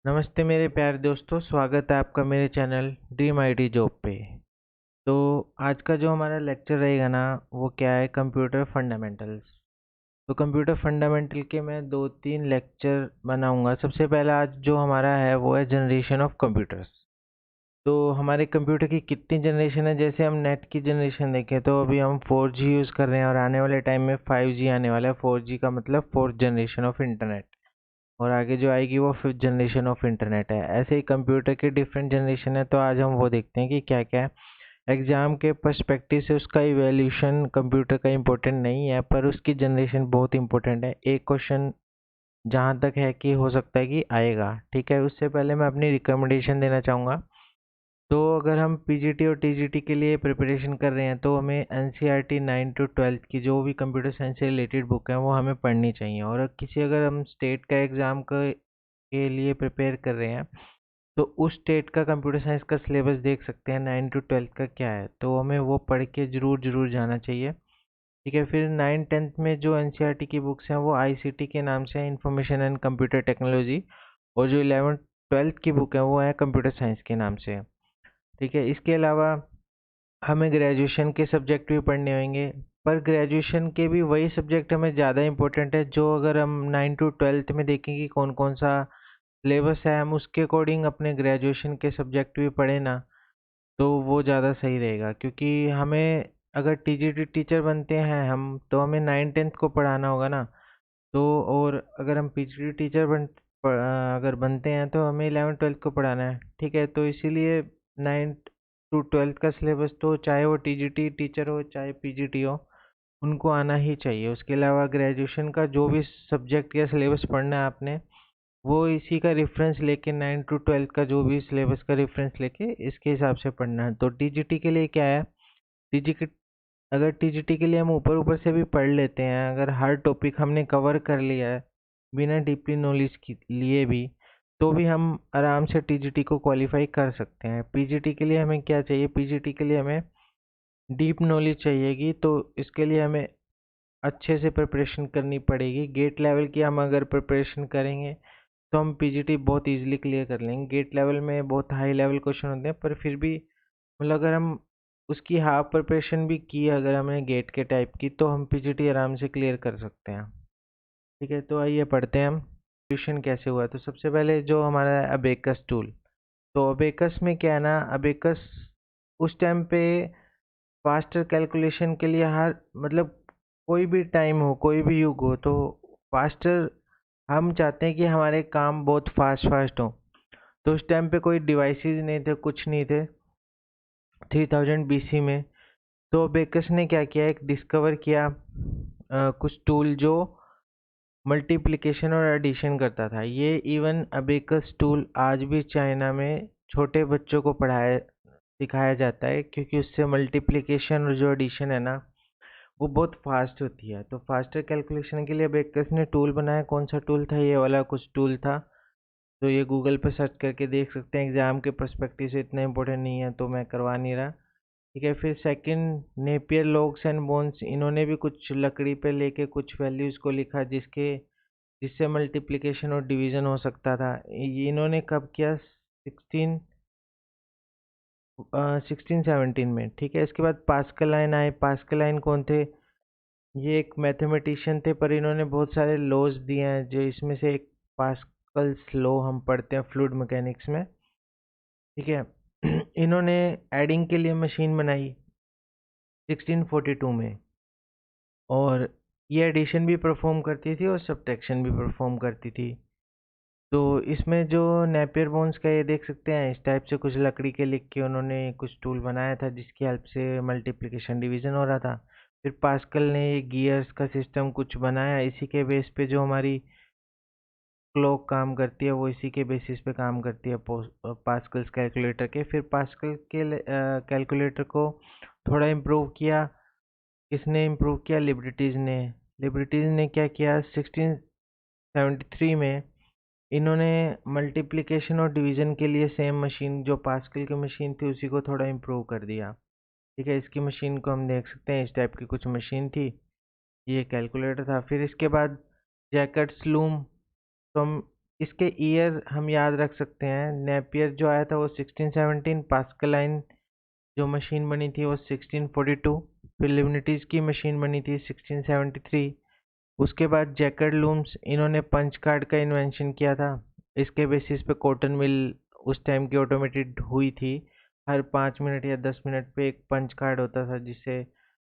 नमस्ते मेरे प्यारे दोस्तों, स्वागत है आपका मेरे चैनल ड्रीम आईटी जॉब पे। तो आज का जो हमारा लेक्चर रहेगा ना, वो क्या है, कंप्यूटर फंडामेंटल्स। तो कंप्यूटर फंडामेंटल के मैं दो तीन लेक्चर बनाऊंगा। सबसे पहला आज जो हमारा है वो है जनरेशन ऑफ कंप्यूटर्स। तो हमारे कंप्यूटर की कितनी जनरेशन है, जैसे हम नेट की जनरेशन देखें तो अभी हम 4G यूज़ कर रहे हैं और आने वाले टाइम में 5G आने वाला है। 4G का मतलब फोर्थ जनरेशन ऑफ इंटरनेट, और आगे जो आएगी वो फिफ्थ जनरेशन ऑफ इंटरनेट है। ऐसे ही कंप्यूटर के डिफरेंट जनरेशन है, तो आज हम वो देखते हैं कि क्या क्या है। एग्जाम के पर्सपेक्टिव से उसका इवैल्यूएशन कंप्यूटर का इम्पोर्टेंट नहीं है, पर उसकी जनरेशन बहुत इंपॉर्टेंट है। एक क्वेश्चन जहाँ तक है कि हो सकता है कि आएगा, ठीक है। उससे पहले मैं अपनी रिकमेंडेशन देना चाहूँगा। तो अगर हम पीजीटी और टीजीटी के लिए प्रिपरेशन कर रहे हैं तो हमें एनसीईआरटी 9 to 12 की जो भी कंप्यूटर साइंस से रिलेटेड बुक है वो हमें पढ़नी चाहिए। और अगर हम स्टेट का एग्ज़ाम के लिए प्रिपेयर कर रहे हैं तो उस स्टेट का कंप्यूटर साइंस का सिलेबस देख सकते हैं, 9 to 12 का क्या है, तो हमें वो पढ़ के ज़रूर ज़रूर जाना चाहिए, ठीक है। फिर 9 10th में जो एनसीईआरटी की बुक्स हैं वो आईसीटी के नाम से है, इंफॉर्मेशन एंड कंप्यूटर टेक्नोलॉजी। और जो 11th 12th की बुक है वो है कंप्यूटर साइंस के नाम से, ठीक है। इसके अलावा हमें ग्रेजुएशन के सब्जेक्ट भी पढ़ने होंगे, पर ग्रेजुएशन के भी वही सब्जेक्ट हमें ज़्यादा इम्पोर्टेंट है जो अगर हम 9 to 12 में देखें कि कौन कौन सा सिलेबस है, हम उसके अकॉर्डिंग अपने ग्रेजुएशन के सब्जेक्ट भी पढ़ें ना, तो वो ज़्यादा सही रहेगा। क्योंकि हमें अगर टीजीटी टीचर बनते हैं हम, तो हमें 9 10th को पढ़ाना होगा ना। तो और अगर हम पीजीटी टीचर अगर बनते हैं तो हमें 11 12 को पढ़ाना है, ठीक है। तो इसीलिए 9 to 12 का सिलेबस तो चाहे वो टीजीटी टीचर हो चाहे पीजीटी हो, उनको आना ही चाहिए। उसके अलावा ग्रेजुएशन का जो भी सब्जेक्ट या सिलेबस पढ़ना है आपने, वो इसी का रेफरेंस लेके 9 to 12 का जो भी सिलेबस का रेफरेंस लेके इसके हिसाब से पढ़ना है। तो टीजीटी के लिए क्या है, टीजीटी अगर टीजीटी के लिए हम ऊपर ऊपर से भी पढ़ लेते हैं, अगर हर टॉपिक हमने कवर कर लिया है बिना डीपली नॉलेज की लिए भी, तो भी हम आराम से टीजीटी को क्वालिफाई कर सकते हैं। पीजीटी के लिए हमें क्या चाहिए, पीजीटी के लिए हमें डीप नॉलेज चाहिएगी। तो इसके लिए हमें अच्छे से प्रिपरेशन करनी पड़ेगी। गेट लेवल की हम अगर प्रिपरेशन करेंगे तो हम पीजीटी बहुत इजीली क्लियर कर लेंगे। गेट लेवल में बहुत हाई लेवल क्वेश्चन होते हैं, पर फिर भी मतलब अगर हम उसकी हाफ प्रिपरेशन भी की, अगर हमने गेट के टाइप की, तो हम पीजीटी आराम से क्लियर कर सकते हैं, ठीक है। तो आइए पढ़ते हैं हम ट्यूशन कैसे हुआ। तो सबसे पहले जो हमारा है अबेकस टूल। तो अबेकस में क्या है ना, अबेकस उस टाइम पे फास्टर कैलकुलेशन के लिए हर मतलब कोई भी टाइम हो कोई भी युग हो, तो फास्टर हम चाहते हैं कि हमारे काम बहुत फास्ट फास्ट हो। तो उस टाइम पे कोई डिवाइसेस नहीं थे, कुछ नहीं थे, 3000 बीसी में। तो बेकस ने क्या किया, एक डिस्कवर किया कुछ टूल जो मल्टीप्लिकेशन और एडिशन करता था। ये इवन अबेकस टूल आज भी चाइना में छोटे बच्चों को पढ़ाया सिखाया जाता है, क्योंकि उससे मल्टीप्लिकेशन और जो एडिशन है ना, वो बहुत फास्ट होती है। तो फास्टर कैलकुलेशन के लिए अबेकस ने टूल बनाया। कौन सा टूल था, ये वाला कुछ टूल था। तो ये गूगल पे सर्च करके देख सकते हैं, एग्जाम के पर्सपेक्टिव से इतना इम्पोर्टेंट नहीं है तो मैं करवा नहीं रहा, ठीक है। फिर second, Napier logs and bones, इन्होंने भी कुछ लकड़ी पे लेके कुछ वैल्यूज को लिखा जिससे मल्टीप्लिकेशन और डिवीजन हो सकता था। ये इन्होंने कब किया, 1617 में, ठीक है। इसके बाद पास्कल लाइन आए। पास्कल लाइन कौन थे, ये एक मैथमेटिशियन थे, पर इन्होंने बहुत सारे लॉज दिए हैं, जो इसमें से एक पास्कल्स लॉ हम पढ़ते हैं फ्लूइड मैकेनिक्स में, ठीक है। इन्होंने एडिंग के लिए मशीन बनाई 1642 में, और ये एडिशन भी परफॉर्म करती थी और सब्ट्रैक्शन भी परफॉर्म करती थी। तो इसमें जो नेपियर बोन्स का ये देख सकते हैं, इस टाइप से कुछ लकड़ी के लिख के उन्होंने कुछ टूल बनाया था जिसकी हेल्प से मल्टीप्लिकेशन डिवीजन हो रहा था। फिर पास्कल ने ये गियर्स का सिस्टम कुछ बनाया, इसी के बेस पे जो हमारी क्लॉक काम करती है वो इसी के बेसिस पे काम करती है पास्कल्स कैलकुलेटर के। फिर पास्कल के कैलकुलेटर को थोड़ा इम्प्रूव किया। किसने इम्प्रूव किया, लिबर्टीज़ ने। लिबर्टीज़ ने क्या किया, 1673 में इन्होंने मल्टीप्लिकेशन और डिवीजन के लिए सेम मशीन जो पास्कल की मशीन थी उसी को थोड़ा इम्प्रूव कर दिया, ठीक है। इसकी मशीन को हम देख सकते हैं, इस टाइप की कुछ मशीन थी, ये कैलकुलेटर था। फिर इसके बाद जैकर्ड्स लूम, तो हम इसके ईयर हम याद रख सकते हैं। नेपियर जो आया था वो 1617, पास्कलाइन जो मशीन बनी थी वो 1642, फिर लिबर्टीज की मशीन बनी थी 1673। उसके बाद जैकर्ड लूम्स, इन्होंने पंच कार्ड का इन्वेंशन किया था। इसके बेसिस पे कॉटन मिल उस टाइम की ऑटोमेटेड हुई थी। हर 5 मिनट या 10 मिनट पे एक पंच कार्ड होता था, जिससे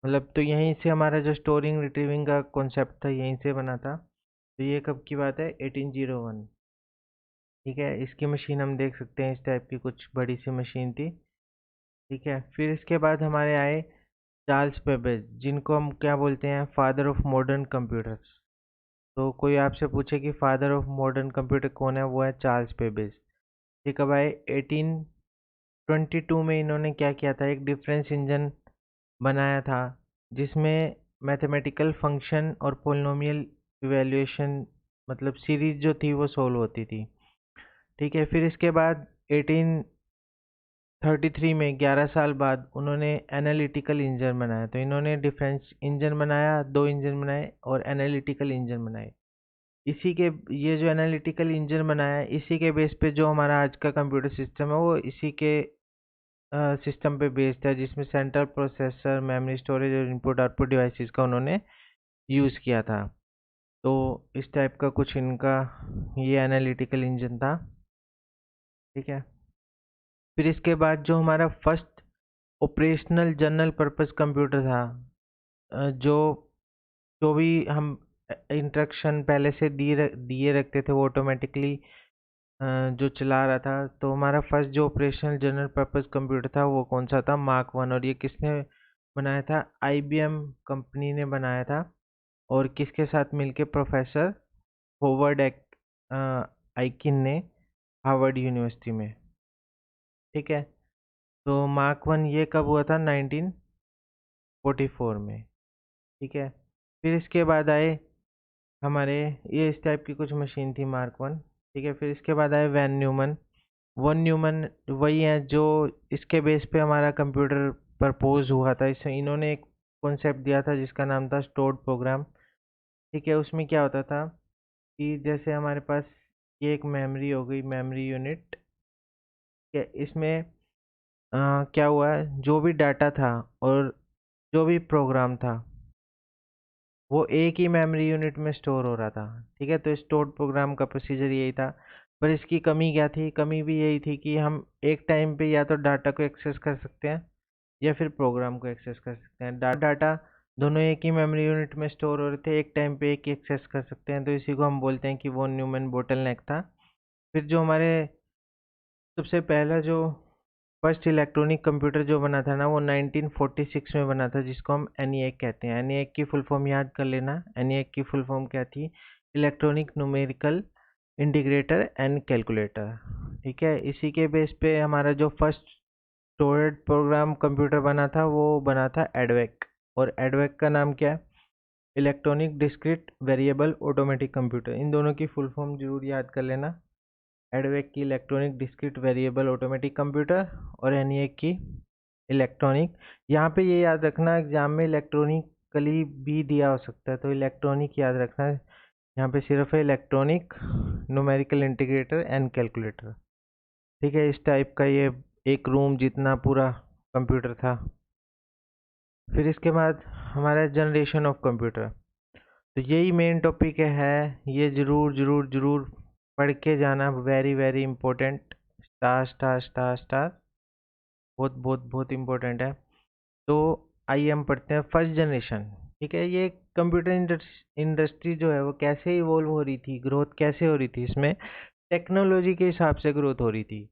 मतलब तो यहीं से हमारा जो स्टोरिंग रिट्रीविंग का कॉन्सेप्ट था यहीं से बना था। तो ये कब की बात है, 1801। ठीक है, इसकी मशीन हम देख सकते हैं, इस टाइप की कुछ बड़ी सी मशीन थी। ठीक है, फिर इसके बाद हमारे आए चार्ल्स बेबेज, जिनको हम क्या बोलते हैं, फादर ऑफ मॉडर्न कंप्यूटर्स। तो कोई आपसे पूछे कि फादर ऑफ मॉडर्न कंप्यूटर कौन है, वो है चार्ल्स बेबेज। ये कब आए, 1822 में। इन्होंने क्या किया था, एक डिफरेंस इंजन बनाया था, जिसमें मैथमेटिकल फंक्शन और पोलिनोमियल इवैल्यूएशन, मतलब सीरीज जो थी वो सोल्व होती थी। ठीक है, फिर इसके बाद 1833 में, 11 साल बाद, उन्होंने एनालिटिकल इंजन बनाया। तो इन्होंने डिफरेंस इंजन बनाया, दो इंजन बनाए और एनालिटिकल इंजन बनाए। इसी के ये जो एनालिटिकल इंजन बनाया है, इसी के बेस पे जो हमारा आज का कंप्यूटर सिस्टम है वो इसी के सिस्टम पे बेस्ड है, जिसमें सेंट्रल प्रोसेसर, मेमोरी, स्टोरेज और इनपुट आउटपुट डिवाइसेस का उन्होंने यूज़ किया था। तो इस टाइप का कुछ इनका ये एनालिटिकल इंजन था। ठीक है, फिर इसके बाद जो हमारा first operational general purpose computer था, जो जो भी हम इंस्ट्रक्शन पहले से दिए रखते थे वो ऑटोमेटिकली जो चला रहा था। तो हमारा फर्स्ट जो ऑपरेशनल जनरल पर्पस कंप्यूटर था वो कौन सा था, मार्क वन। और ये किसने बनाया था, आईबीएम कंपनी ने बनाया था। और किसके साथ मिलके, प्रोफेसर होवर्ड आइकिन ने, हार्वर्ड यूनिवर्सिटी में। ठीक है, तो मार्क वन ये कब हुआ था, 1944 में। ठीक है, फिर इसके बाद आए हमारे, ये इस टाइप की कुछ मशीन थी मार्क वन। ठीक है, फिर इसके बाद आए वैन न्यूमन। वन न्यूमन वही है जो इसके बेस पे हमारा कंप्यूटर प्रपोज हुआ था। इससे इन्होंने एक कॉन्सेप्ट दिया था जिसका नाम था स्टोर्ड प्रोग्राम। ठीक है, उसमें क्या होता था कि जैसे हमारे पास ये एक मेमोरी हो गई, मेमोरी यूनिट। इसमें क्या हुआ है, जो भी डाटा था और जो भी प्रोग्राम था वो एक ही मेमोरी यूनिट में स्टोर हो रहा था। ठीक है, तो स्टोर्ड प्रोग्राम का प्रोसीजर यही था। पर इसकी कमी क्या थी, कमी भी यही थी कि हम एक टाइम पे या तो डाटा को एक्सेस कर सकते हैं या फिर प्रोग्राम को एक्सेस कर सकते हैं। डाटा दोनों एक ही मेमोरी यूनिट में स्टोर हो रहे थे, एक टाइम पे एक ही एक्सेस कर सकते हैं। तो इसी को हम बोलते हैं कि वो न्यूमैन बोटलनेक था। फिर जो हमारे सबसे पहला जो फर्स्ट इलेक्ट्रॉनिक कंप्यूटर जो बना था ना, वो 1946 में बना था, जिसको हम एनईएक कहते हैं। एनईएक की फुल फॉर्म याद कर लेना। एनईएक की फुल फॉर्म क्या थी, electronic numerical integrator and calculator. ठीक है, इसी के बेस पे हमारा जो फर्स्ट स्टोरेज प्रोग्राम कंप्यूटर बना था वो बना था एडवेक। और एडवेक का नाम क्या है, electronic discrete variable automatic computer. इन दोनों की फुल फॉर्म जरूर याद कर लेना। एडवेक की electronic discrete variable automatic computer, और एनईएक की इलेक्ट्रॉनिक। यहाँ पे ये याद रखना, एग्जाम में इलेक्ट्रॉनिकली भी दिया हो सकता है, तो इलेक्ट्रॉनिक याद रखना है। यहाँ पे सिर्फ है electronic numerical integrator and calculator. ठीक है, इस टाइप का ये एक रूम जितना पूरा कंप्यूटर था। फिर इसके बाद हमारा जनरेशन ऑफ कंप्यूटर। तो यही मेन टॉपिक है, ये जरूर जरूर जरूर पढ़ के जाना, very very important. Star star star star, बहुत बहुत बहुत इंपॉर्टेंट है। तो आइए हम पढ़ते हैं फर्स्ट जनरेशन। ठीक है, ये कंप्यूटर इंडस्ट्री जो है वो कैसे इवॉल्व हो रही थी, ग्रोथ कैसे हो रही थी, इसमें टेक्नोलॉजी के हिसाब से ग्रोथ हो रही थी।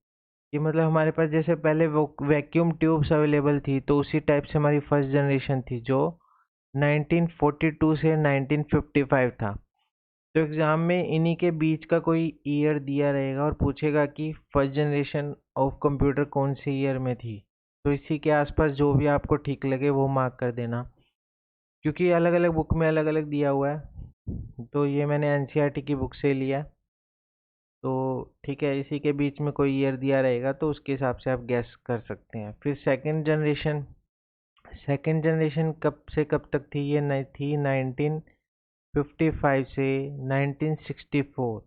कि मतलब हमारे पास जैसे पहले वो वैक्यूम ट्यूब्स अवेलेबल थी, तो उसी टाइप से हमारी फर्स्ट जनरेशन थी जो 1942 से 1955 था। तो एग्जाम में इन्हीं के बीच का कोई ईयर दिया रहेगा और पूछेगा कि फर्स्ट जनरेशन ऑफ कंप्यूटर कौन से ईयर में थी। तो इसी के आसपास जो भी आपको ठीक लगे वो मार्क कर देना, क्योंकि अलग अलग बुक में अलग अलग दिया हुआ है। तो ये मैंने एनसीईआरटी की बुक से लिया। तो ठीक है, इसी के बीच में कोई ईयर दिया रहेगा तो उसके हिसाब से आप गैस कर सकते हैं। फिर सेकंड जनरेशन कब से कब तक थी, ये थी 1955 से 1964।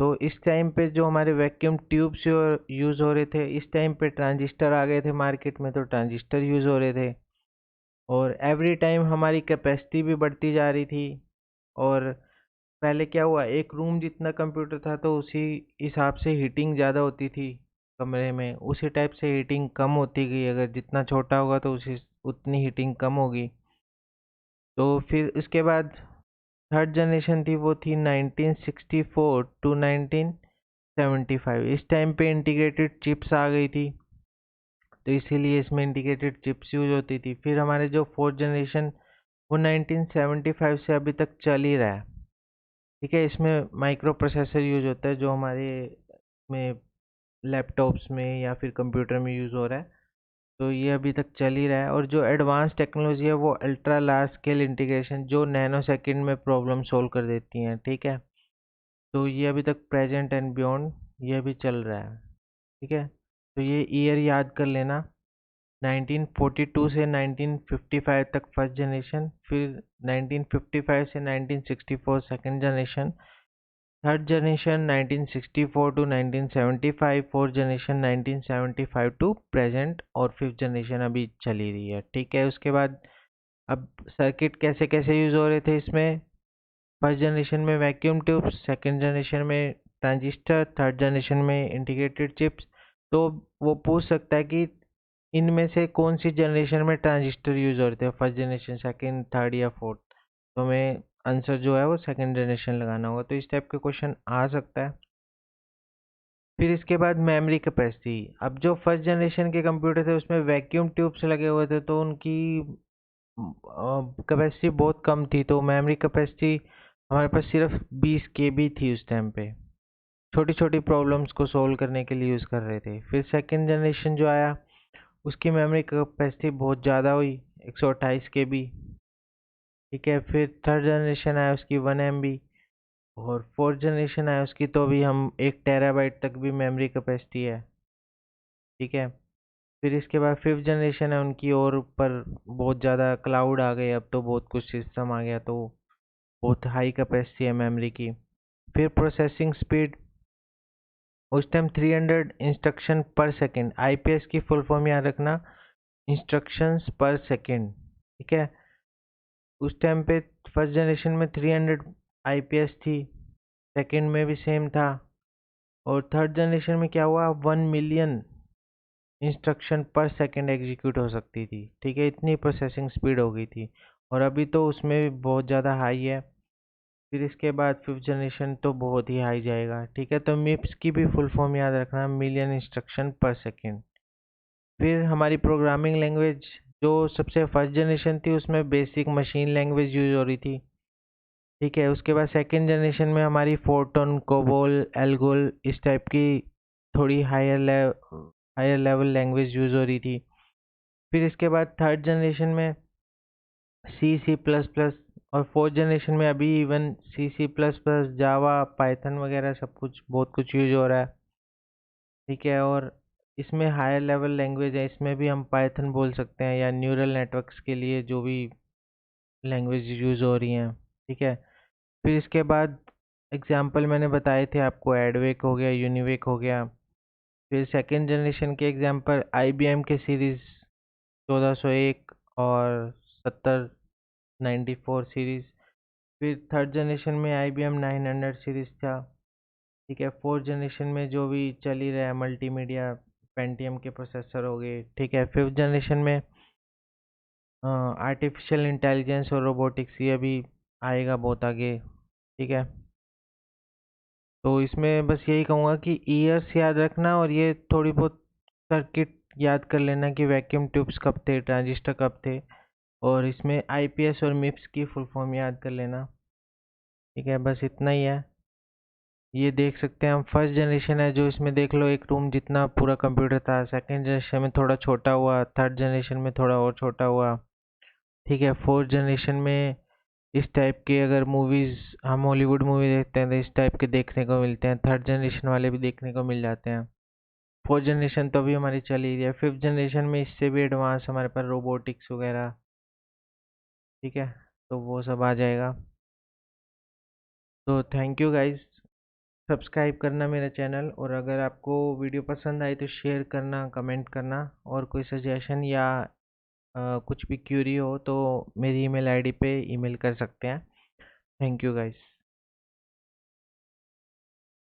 तो इस टाइम पे जो हमारे वैक्यूम ट्यूब्स यूज़ हो रहे थे, इस टाइम पे ट्रांजिस्टर आ गए थे मार्केट में, तो ट्रांजिस्टर यूज़ हो रहे थे। और एवरी टाइम हमारी कैपेसिटी भी बढ़ती जा रही थी। और पहले क्या हुआ, एक रूम जितना कंप्यूटर था तो उसी हिसाब से हीटिंग ज़्यादा होती थी कमरे में, उसी टाइप से हीटिंग कम होती गई। अगर जितना छोटा होगा तो उसी उतनी हीटिंग कम होगी। तो फिर उसके बाद थर्ड जनरेशन थी, वो थी 1964 टू 1975। इस टाइम पे इंटीग्रेटेड चिप्स आ गई थी, तो इसीलिए इसमें इंटीग्रेटेड चिप्स यूज होती थी। फिर हमारे जो फोर्थ जनरेशन, वो 1975 से अभी तक चल ही रहा है। ठीक है, इसमें माइक्रो प्रोसेसर यूज होता है, जो हमारे में लैपटॉप्स में या फिर कंप्यूटर में यूज़ हो रहा है। तो ये अभी तक चल ही रहा है। और जो एडवांस टेक्नोलॉजी है, वो अल्ट्रा लार्ज स्केल इंटीग्रेशन, जो नैनो सेकेंड में प्रॉब्लम सोल्व कर देती हैं। ठीक है, तो ये अभी तक प्रेजेंट एंड बियॉन्ड ये भी चल रहा है। ठीक है, तो ये ईयर याद कर लेना, 1942 से 1955 तक फर्स्ट जनरेशन, फिर 1955 से 1964 second generation, third generation 1964 to 1975, fourth generation 1975 to present, और फिफ्थ जनरेशन अभी चली रही है। ठीक है, उसके बाद अब सर्किट कैसे कैसे यूज़ हो रहे थे इसमें। फर्स्ट जनरेशन में वैक्यूम ट्यूब्स, सेकंड जनरेशन में ट्रांजिस्टर, थर्ड जनरेशन में इंटीग्रेटेड चिप्स। तो वो पूछ सकता है कि इनमें से कौन सी जनरेशन में ट्रांजिस्टर यूज हो रहे थे, फर्स्ट जनरेशन, सेकंड, थर्ड या फोर्थ। तो हमें आंसर जो है वो सेकंड जनरेशन लगाना होगा। तो इस टाइप के क्वेश्चन आ सकता है। फिर इसके बाद मेमोरी कैपेसिटी। अब जो फर्स्ट जनरेशन के कंप्यूटर थे उसमें वैक्यूम ट्यूब्स लगे हुए थे, तो उनकी कैपेसिटी बहुत कम थी। तो मेमोरी कैपेसिटी हमारे पास सिर्फ 20 KB थी उस टाइम पे। छोटी छोटी प्रॉब्लम्स को सोल्व करने के लिए यूज़ कर रहे थे। फिर सेकंड जनरेशन जो आया, उसकी मेमोरी कैपेसिटी बहुत ज़्यादा हुई, 128 KB। ठीक है, फिर थर्ड जनरेशन आया, उसकी 1 MB। और फोर्थ जनरेशन आया, उसकी तो अभी हम 1 TB तक भी मेमोरी कैपेसिटी है। ठीक है, फिर इसके बाद फिफ्थ जनरेशन है, उनकी और ऊपर बहुत ज़्यादा क्लाउड आ गए, अब तो बहुत कुछ सिस्टम आ गया, तो बहुत हाई कैपेसिटी है मेमोरी की। फिर प्रोसेसिंग स्पीड, उस टाइम 300 इंस्ट्रक्शन पर सेकेंड, IPS की फुल फॉर्म याद रखना, इंस्ट्रक्शंस पर सेकेंड। ठीक है, उस टाइम पे फर्स्ट जनरेशन में 300 IPS थी, सेकेंड में भी सेम था। और थर्ड जनरेशन में क्या हुआ, 1 मिलियन इंस्ट्रक्शन पर सेकेंड एग्जीक्यूट हो सकती थी। ठीक है, इतनी प्रोसेसिंग स्पीड हो गई थी। और अभी तो उसमें भी बहुत ज़्यादा हाई है। फिर इसके बाद फिफ्थ जनरेशन तो बहुत ही हाई जाएगा। ठीक है, तो मिप्स की भी फुल फॉर्म याद रखना, मिलियन इंस्ट्रक्शन पर सेकेंड। फिर हमारी प्रोग्रामिंग लैंग्वेज, जो सबसे फर्स्ट जनरेशन थी उसमें बेसिक मशीन लैंग्वेज यूज हो रही थी। ठीक है, उसके बाद सेकेंड जनरेशन में हमारी फोर्टोन, कोबोल, एल्गोल, इस टाइप की थोड़ी हायर लेवल लैंग्वेज यूज हो रही थी। फिर इसके बाद थर्ड जनरेशन में C++, और फोर्थ जनरेशन में अभी इवन C++, जावा, पाइथन वगैरह सब कुछ, बहुत कुछ यूज हो रहा है। ठीक है, और इसमें हायर लेवल लैंग्वेज है, इसमें भी हम पाइथन बोल सकते हैं, या न्यूरल नेटवर्क्स के लिए जो भी लैंग्वेज यूज हो रही हैं। ठीक है, फिर इसके बाद एग्जाम्पल मैंने बताए थे आपको, एडवेक हो गया, यूनिवेक हो गया। फिर सेकेंड जनरेशन के एग्जाम्पल, IBM के सीरीज 1401 और 7094 सीरीज। फिर थर्ड जनरेशन में IBM 900 सीरीज था। ठीक है, फोर्थ जनरेशन में जो भी चल ही रहा है, मल्टीमीडिया पेंटियम के प्रोसेसर हो गए। ठीक है, फिफ्थ जनरेशन में आर्टिफिशियल इंटेलिजेंस और रोबोटिक्स, ये भी आएगा बहुत आगे। ठीक है, तो इसमें बस यही कहूँगा कि ईयर्स याद रखना, और ये थोड़ी बहुत सर्किट याद कर लेना कि वैक्यूम ट्यूब्स कब थे, ट्रांजिस्टर कब थे। और इसमें IPS और मिप्स की फुल फॉर्म याद कर लेना। ठीक है, बस इतना ही है। ये देख सकते हैं हम, फर्स्ट जनरेशन है जो, इसमें देख लो एक रूम जितना पूरा कंप्यूटर था। सेकंड जनरेशन में थोड़ा छोटा हुआ, थर्ड जनरेशन में थोड़ा और छोटा हुआ। ठीक है, फोर्थ जनरेशन में इस टाइप के, अगर मूवीज़ हम हॉलीवुड मूवी देखते हैं तो इस टाइप के देखने को मिलते हैं, थर्ड जनरेशन वाले भी देखने को मिल जाते हैं। फोर्थ जनरेशन तो अभी हमारी चल ही रही है। फिफ्थ जनरेशन में इससे भी एडवांस हमारे पास रोबोटिक्स वगैरह। ठीक है, तो वो सब आ जाएगा। तो थैंक यू गाइज। सब्सक्राइब करना मेरा चैनल, और अगर आपको वीडियो पसंद आई तो शेयर करना, कमेंट करना, और कोई सजेशन या कुछ भी क्यूरी हो तो मेरी ईमेल आईडी पे ईमेल कर सकते हैं। Thank you guys.